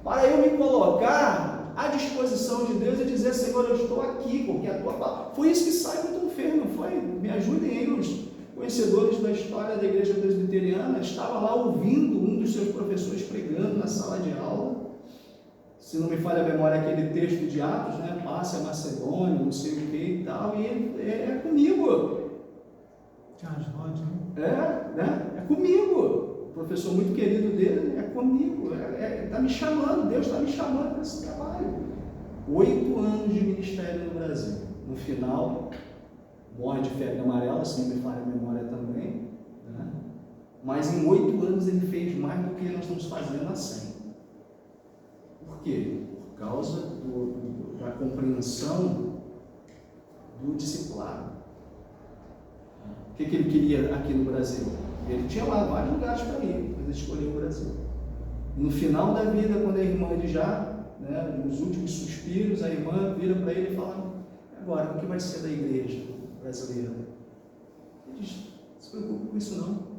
S1: para eu me colocar à disposição de Deus e dizer: Senhor, eu estou aqui, porque a tua palavra. Foi isso que Simon fez, não foi? Me ajudem aí, os conhecedores da história da igreja presbiteriana. Estava lá ouvindo um dos seus professores pregando na sala de aula. Se não me falha a memória, aquele texto de Atos, né? Passe a Macedônia, não sei o que e tal, e ele é comigo. É comigo. O professor muito querido dele é comigo, está me chamando, Deus está me chamando para esse trabalho. 8 anos de ministério no Brasil. No final, morre de febre amarela, se não me falha a memória também, né? mas em 8 anos ele fez mais do que nós estamos fazendo há 100. Por quê? Por causa da compreensão do discipulado. O que ele queria aqui no Brasil? Ele tinha lá vários lugares para ir, mas ele escolheu o Brasil. E no final da vida, quando a irmã, ele já, nos últimos suspiros, a irmã vira para ele e fala: agora, o que vai ser da igreja brasileira? Ele diz: não se preocupe com isso não.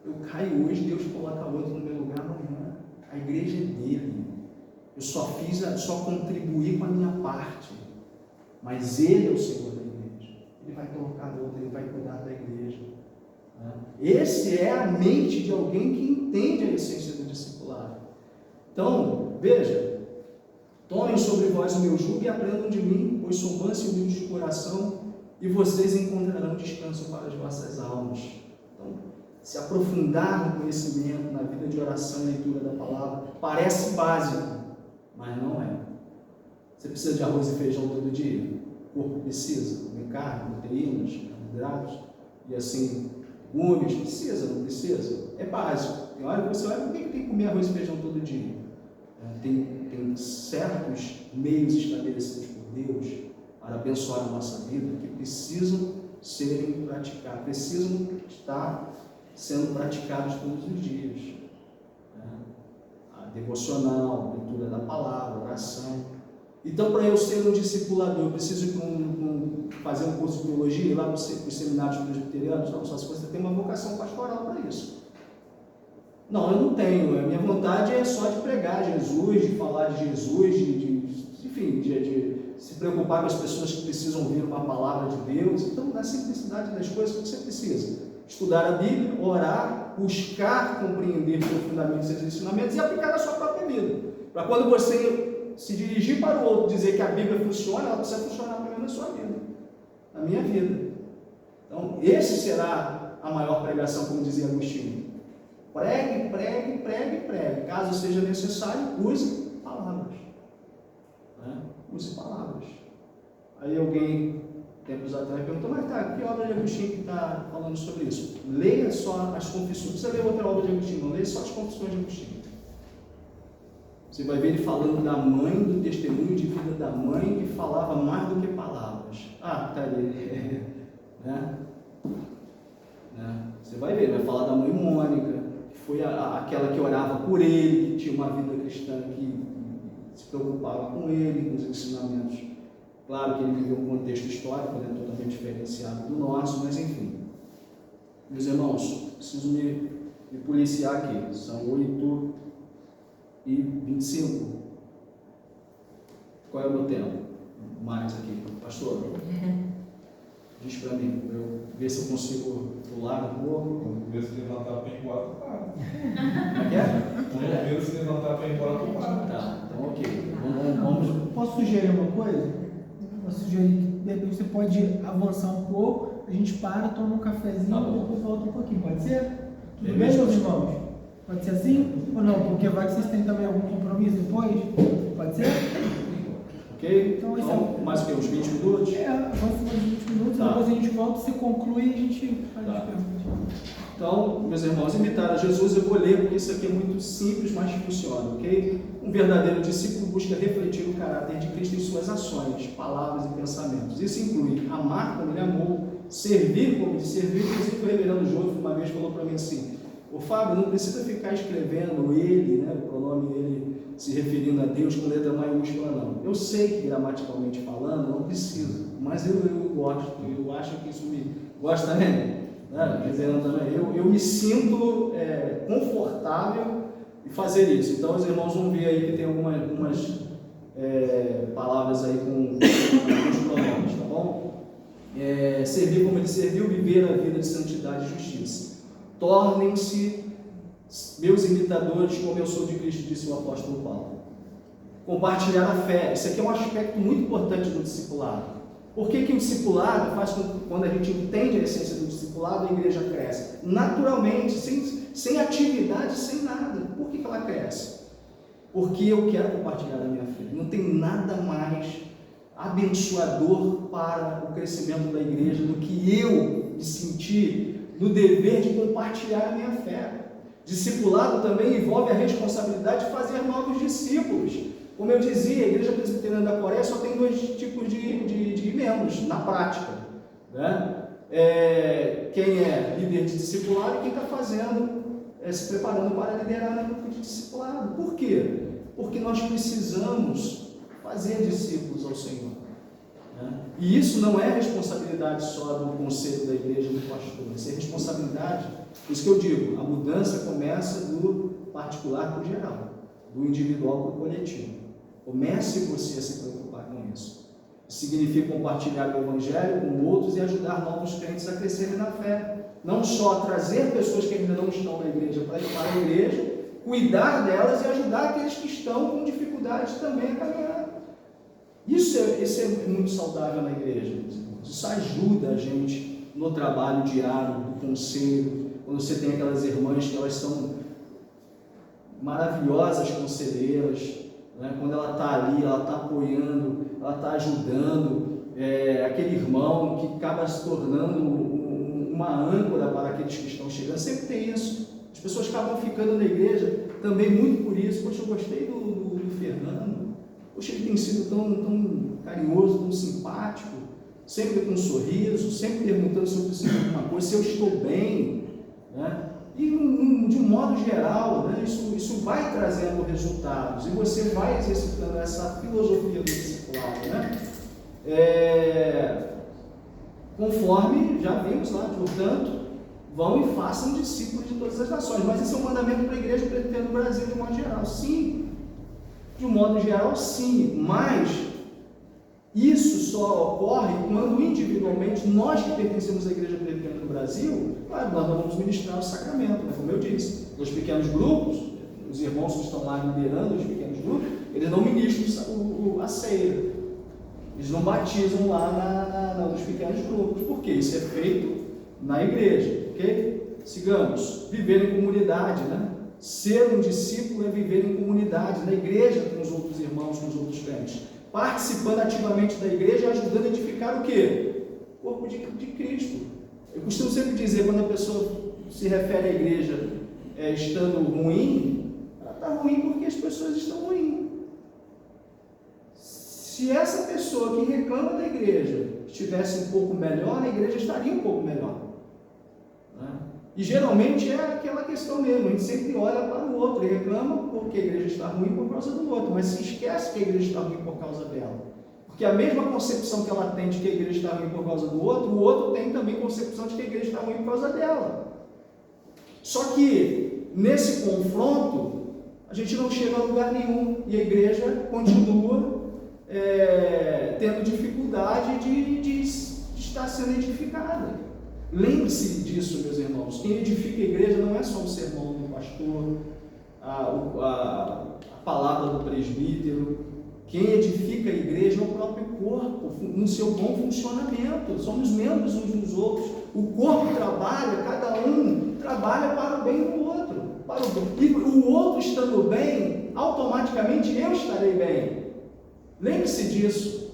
S1: Eu caio hoje, Deus coloca outro no meu lugar amanhã. A igreja é dele. Eu só contribuí com a minha parte. Mas ele é o Senhor da igreja. Ele vai colocar outro, ele vai cuidar da igreja. Esse é a mente de alguém que entende a essência do discipulado. Então, veja: tomem sobre vós o meu jugo e aprendam de mim, pois sou manso e humilde de coração, e vocês encontrarão descanso para as vossas almas. Então, se aprofundar no conhecimento, na vida de oração e leitura da palavra, parece básico, mas não é. Você precisa de arroz e feijão todo dia? O corpo precisa comer carne, proteínas, carboidratos, e assim, legumes, precisa, não precisa? É básico. Tem hora que você olha: por que tem que comer arroz e feijão todo dia? Tem certos meios estabelecidos por Deus para abençoar a nossa vida que precisam serem praticados, precisam estar sendo praticados todos os dias. A devocional, a leitura da palavra, a oração. Então, para eu ser um discipulador, eu preciso fazer um curso de teologia lá nos seminários presbiterianos? Não, só se você tem uma vocação pastoral para isso. Não, eu não tenho. A minha vontade é só de pregar Jesus, de falar de Jesus, enfim, de se preocupar com as pessoas que precisam ouvir uma palavra de Deus. Então, na simplicidade das coisas, o que você precisa? Estudar a Bíblia, orar, buscar compreender profundamente esses ensinamentos e aplicar na sua própria vida. Para quando você se dirigir para o outro, dizer que a Bíblia funciona, ela precisa funcionar primeiro na sua vida, na minha vida. Então, esse será a maior pregação, como dizia Agostinho. Pregue, pregue, pregue, pregue. Caso seja necessário, use palavras. Use palavras. Aí alguém, tempos atrás, perguntou: mas tá, que obra de Agostinho que está falando sobre isso? Leia só as confissões. Não precisa ler outra obra de Agostinho, não. Leia só as confissões de Agostinho. Você vai ver ele falando da mãe, do testemunho de vida da mãe, que falava mais do que palavras. Ah, tá ali. Você vai ver, ele vai falar da mãe Mônica, que foi aquela que orava por ele, que tinha uma vida cristã, que se preocupava com ele, com os ensinamentos. Claro que ele viveu um contexto histórico, totalmente diferenciado do nosso, mas enfim. Meus irmãos, preciso me policiar aqui. São 8h25. Qual é o meu tempo? Mais aqui, pastor? Diz para mim, para eu ver se eu consigo pular um pouco.
S2: Quando ver se levantar para ir embora, tu para.
S1: Como é que é?
S2: Quando ver se levantar para ir embora, tu para.
S1: Tá, então ok. Vamos.
S3: Posso sugerir uma coisa? Posso sugerir que de repente você pode avançar um pouco, a gente para, toma um cafezinho e depois volta um pouquinho. Pode ser? Tudo bem, meus irmãos? Pode ser assim? Ou não? Porque vai que vocês têm também algum compromisso depois? Pode ser?
S1: Ok?
S3: Então,
S1: mais o que? Uns 20 minutos?
S3: Avança mais 20 minutos,
S1: Tá.
S3: depois a gente volta, você conclui e a gente faz
S1: Tá.
S3: as perguntas.
S1: Então, meus irmãos, imitar a Jesus, eu vou ler porque isso aqui é muito simples, mas funciona, ok? Um verdadeiro discípulo busca refletir o caráter de Cristo em suas ações, palavras e pensamentos. Isso inclui amar como ele amou, servir como ele serviu. Inclusive, o reverendo Júlio uma vez falou para mim assim: ô Fábio, não precisa ficar escrevendo ele, o pronome ele, se referindo a Deus com letra maiúscula, não. Eu sei que gramaticalmente falando, não precisa, mas eu gosto, eu acho que isso me... Gosta também? Eu me sinto confortável em fazer isso. Então os irmãos vão ver aí que tem algumas palavras aí com alguns pronomes, tá bom? Servir como ele serviu, viver a vida de santidade e justiça. Tornem-se meus imitadores como eu sou de Cristo, disse o apóstolo Paulo. Compartilhar a fé, isso aqui é um aspecto muito importante do discipulado. Por que o discipulado faz com que, quando a gente entende a essência do discipulado, a igreja cresce? Naturalmente, sem atividade, sem nada. Por que ela cresce? Porque eu quero compartilhar a minha fé. Não tem nada mais abençoador para o crescimento da igreja do que eu me sentir no dever de compartilhar a minha fé. Discipulado também envolve a responsabilidade de fazer novos discípulos. Como eu dizia, a Igreja Presbiteriana da Coreia só tem 2 tipos de membros, na prática, né? Quem é líder de discipulado e quem está se preparando para liderar no grupo de discipulado. Por quê? Porque nós precisamos fazer discípulos ao Senhor, né? E isso não é responsabilidade só do conselho da igreja, do pastor, isso é responsabilidade. Por isso que eu digo, a mudança começa do particular para o geral, do individual para o coletivo. Comece você a se preocupar com isso. Isso significa compartilhar o Evangelho com outros e ajudar novos crentes a crescerem na fé. Não só trazer pessoas que ainda não estão na igreja para a igreja, cuidar delas e ajudar aqueles que estão com dificuldades também a caminhar. Isso é muito saudável na igreja. Isso ajuda a gente no trabalho diário, do conselho. Quando você tem aquelas irmãs que elas são maravilhosas conselheiras, né? Quando ela está ali, ela está apoiando, ela está ajudando, aquele irmão que acaba se tornando uma âncora para aqueles que estão chegando. Sempre tem isso. As pessoas acabam ficando na igreja também muito por isso. Poxa, eu gostei do Fernando. Poxa, ele tem sido tão carinhoso, tão simpático, sempre com um sorriso, sempre perguntando se eu preciso de alguma coisa, se eu estou bem, né? E de um modo geral, né, isso vai trazendo resultados e você vai exercitando essa filosofia do discipulado, né? Conforme já vimos lá, portanto, vão e façam discípulos de todas as nações. Mas esse é um mandamento para a igreja presbiteriana do Brasil de um modo geral. Sim, de um modo geral, sim, mas isso só ocorre quando individualmente nós que pertencemos à Igreja Presbiteriana do Brasil, claro, nós vamos ministrar o sacramento, né? Como eu disse, nos pequenos grupos, os irmãos que estão lá liderando os pequenos grupos, eles não ministram a ceia, eles não batizam lá nos pequenos grupos. Por quê? Isso é feito na igreja, ok? Sigamos, viver em comunidade, né? Ser um discípulo é viver em comunidade, na igreja com os outros irmãos, com os outros crentes, participando ativamente da igreja, ajudando a edificar o quê? O corpo de Cristo. Eu costumo sempre dizer, quando a pessoa se refere à igreja estando ruim, ela está ruim porque as pessoas estão ruins. Se essa pessoa que reclama da igreja estivesse um pouco melhor, a igreja estaria um pouco melhor, né? E geralmente é aquela questão mesmo, a gente sempre olha para o outro e reclama porque a igreja está ruim por causa do outro, mas se esquece que a igreja está ruim por causa dela. Porque a mesma concepção que ela tem de que a igreja está ruim por causa do outro, o outro tem também concepção de que a igreja está ruim por causa dela. Só que, nesse confronto, a gente não chega a lugar nenhum e a igreja continua tendo dificuldade de estar sendo edificada. Lembre-se disso, meus irmãos. Quem edifica a igreja não é só o sermão do pastor, a palavra do presbítero. Quem edifica a igreja é o próprio corpo, no seu bom funcionamento. Somos membros uns dos outros. O corpo trabalha, cada um trabalha para o bem do outro. E o outro estando bem, automaticamente eu estarei bem. Lembre-se disso.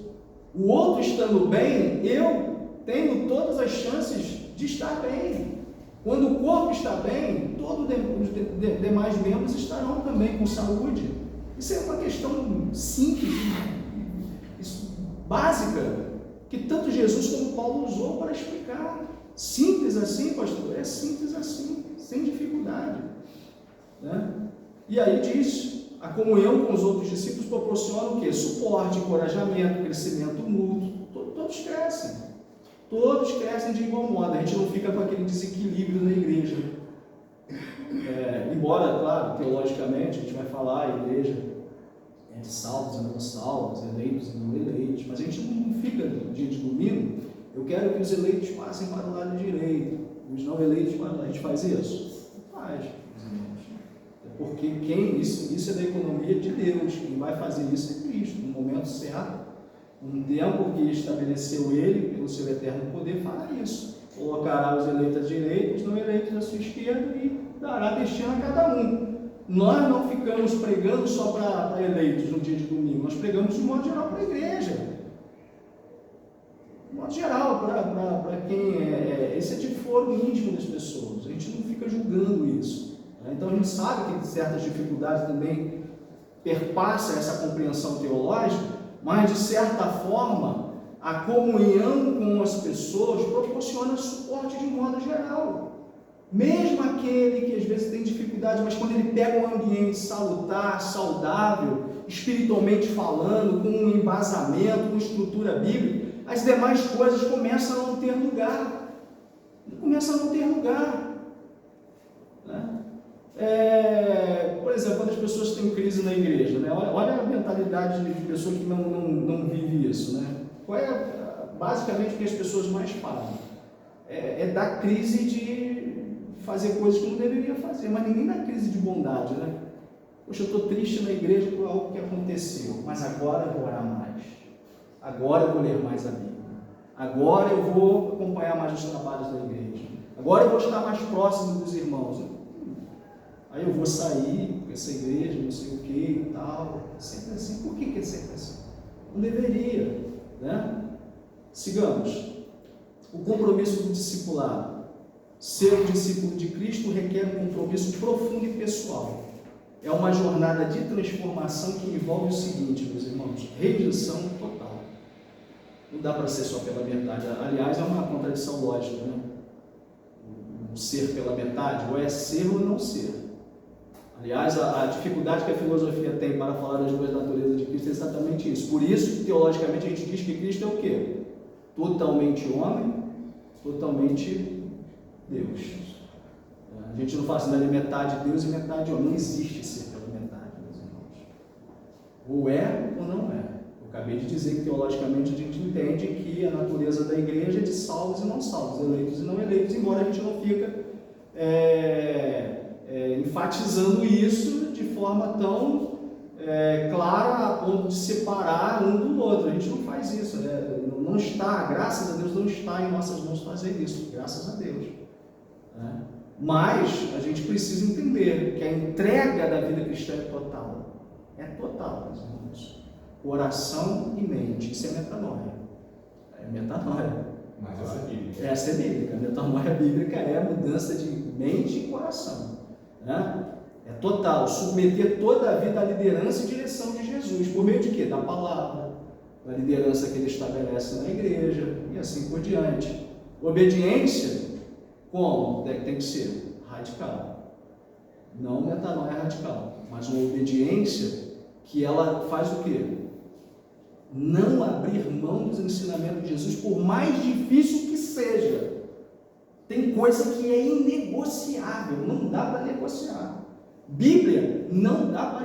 S1: O outro estando bem, eu tenho todas as chances de estar bem. Quando o corpo está bem, todos os demais membros estarão também com saúde. Isso é uma questão simples, básica, que tanto Jesus como Paulo usou para explicar. Simples assim, pastor? É simples assim, sem dificuldade, né? E aí diz, a comunhão com os outros discípulos proporciona o quê? Suporte, encorajamento, crescimento mútuo. Todos crescem. Todos crescem de igual modo, a gente não fica com aquele desequilíbrio na igreja. Embora, claro, teologicamente, a gente vai falar a igreja de salvos e não salvos, eleitos e não eleitos, mas a gente não fica no dia de domingo, eu quero que os eleitos passem para o lado direito, os não eleitos para o lado. A gente faz isso? Faz, meus irmãos. Porque isso é da economia de Deus, quem vai fazer isso é Cristo, no momento certo. Um tempo que estabeleceu ele, pelo seu eterno poder, fará isso. Colocará os eleitos à direita, os não eleitos à sua esquerda e dará destino a cada um. Nós não ficamos pregando só para eleitos no dia de domingo, nós pregamos de modo geral para a igreja. De modo geral, para quem esse é de foro íntimo das pessoas, a gente não fica julgando isso. Né? Então a gente sabe que certas dificuldades também perpassam essa compreensão teológica, mas de certa forma a comunhão com as pessoas proporciona suporte de modo geral. Mesmo aquele que às vezes tem dificuldade, mas quando ele pega um ambiente salutar, saudável, espiritualmente falando, com um embasamento, com estrutura bíblica, as demais coisas começam a não ter lugar. Começam a não ter lugar. Né? Por exemplo, quando as pessoas têm crise na igreja, né? Olha a mentalidade de pessoa que não vive isso. Né? Qual é basicamente o que as pessoas mais falam? É da crise de fazer coisas que não deveria fazer, mas ninguém dá crise de bondade, né? Poxa, eu estou triste na igreja por algo que aconteceu, mas agora eu vou orar mais, agora eu vou ler mais a Bíblia, agora eu vou acompanhar mais os trabalhos da igreja, agora eu vou estar mais próximo dos irmãos, aí eu vou sair com essa igreja, não sei o que e tal, sempre assim. Por que é sempre assim? Não deveria, né? Sigamos. O compromisso do discipulado. Ser um discípulo de Cristo requer um compromisso profundo e pessoal. É uma jornada de transformação que envolve o seguinte, meus irmãos: rendição total. Não dá para ser só pela metade. Aliás, é uma contradição lógica, né? O ser pela metade, ou é ser ou não ser. Aliás, a dificuldade que a filosofia tem para falar das duas naturezas de Cristo é exatamente isso. Por isso, teologicamente, a gente diz que Cristo é o quê? Totalmente homem, totalmente Deus. A gente não fala assim, ele é metade Deus e metade homem. Não existe ser pela metade, meus irmãos. Ou é ou não é. Eu acabei de dizer que teologicamente a gente entende que a natureza da igreja é de salvos e não salvos, eleitos e não eleitos, embora a gente não fica enfatizando isso de forma tão clara a ponto de separar um do outro. A gente não faz isso, né? Não está, graças a Deus, não está em nossas mãos fazer isso, graças a Deus. Né? Mas a gente precisa entender que a entrega da vida cristã é total. É total, meus irmãos. Coração e mente, isso é metanoia. É metanoia.
S2: Mas essa é bíblica.
S1: Essa é bíblica. A metanoia bíblica é a mudança de mente e coração. Né? É total, submeter toda a vida à liderança e direção de Jesus. Por meio de quê? Da palavra, da liderança que ele estabelece na igreja e assim por diante. Obediência, como? Tem que ser radical. Não metanoia radical, mas uma obediência que ela faz o quê? Não abrir mão dos ensinamentos de Jesus, por mais difícil que seja. Tem coisa que é inegociável, não dá para negociar. Bíblia não dá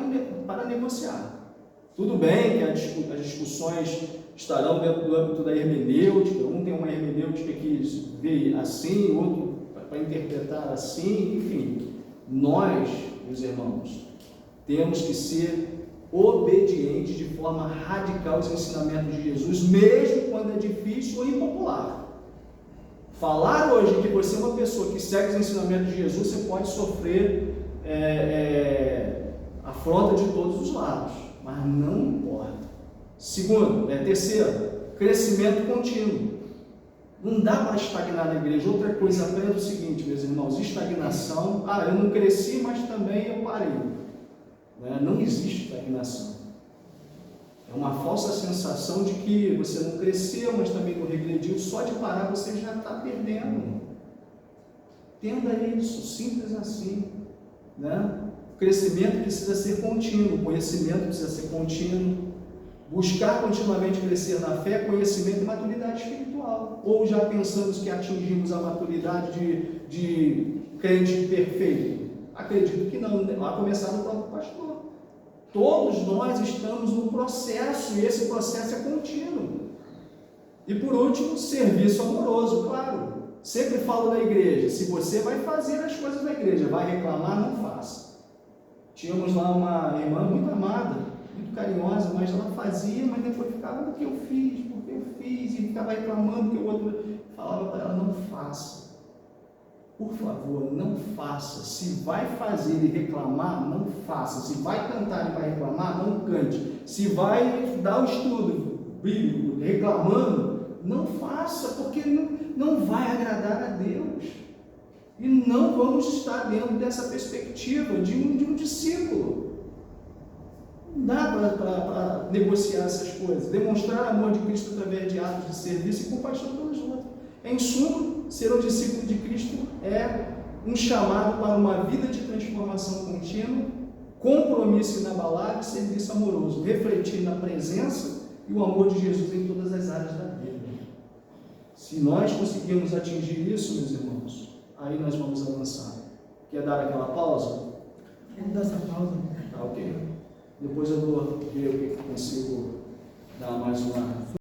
S1: para negociar. Tudo bem que as discussões estarão dentro do âmbito da hermenêutica, um tem uma hermenêutica que vê assim, outro para interpretar assim, enfim. Nós, meus irmãos, temos que ser obedientes de forma radical aos ensinamentos de Jesus, mesmo quando é difícil ou impopular. Falar hoje que você é uma pessoa que segue os ensinamentos de Jesus, você pode sofrer afronta de todos os lados, mas não importa. Segundo, terceiro, crescimento contínuo. Não dá para estagnar na igreja. Outra coisa, aprenda o seguinte, meus irmãos: estagnação, eu não cresci, mas também eu parei. Não existe estagnação. É uma falsa sensação de que você não cresceu, mas também não regrediu. Só de parar você já está perdendo. Entenda isso, simples assim. Né? O crescimento precisa ser contínuo, o conhecimento precisa ser contínuo. Buscar continuamente crescer na fé, conhecimento e maturidade espiritual. Ou já pensamos que atingimos a maturidade de crente perfeito? Acredito que não, a começar no próprio pastor. Todos nós estamos num processo, e esse processo é contínuo. E por último, serviço amoroso, claro. Sempre falo da igreja: se você vai fazer as coisas da igreja, vai reclamar, não faça. Tínhamos lá uma irmã muito amada, muito carinhosa, mas ela fazia, mas depois ficava: porque eu fiz, e ficava reclamando que o outro falava para ela: não faça. Por favor, não faça. Se vai fazer e reclamar, não faça. Se vai cantar e vai reclamar, não cante. Se vai dar o estudo bíblico reclamando, Não faça, porque não vai agradar a Deus. E não vamos estar dentro dessa perspectiva de um discípulo. Não dá para negociar essas coisas. Demonstrar amor de Cristo através de atos de serviço e compaixão pelos outros. Em suma, ser um discípulo de Cristo é um chamado para uma vida de transformação contínua, compromisso inabalável e serviço amoroso, refletir na presença e o amor de Jesus em todas as áreas da vida. Se nós conseguirmos atingir isso, meus irmãos, aí nós vamos avançar. Quer dar aquela pausa?
S3: Vamos dar essa pausa.
S1: Tá, ok. Depois eu vou ver o que consigo dar mais uma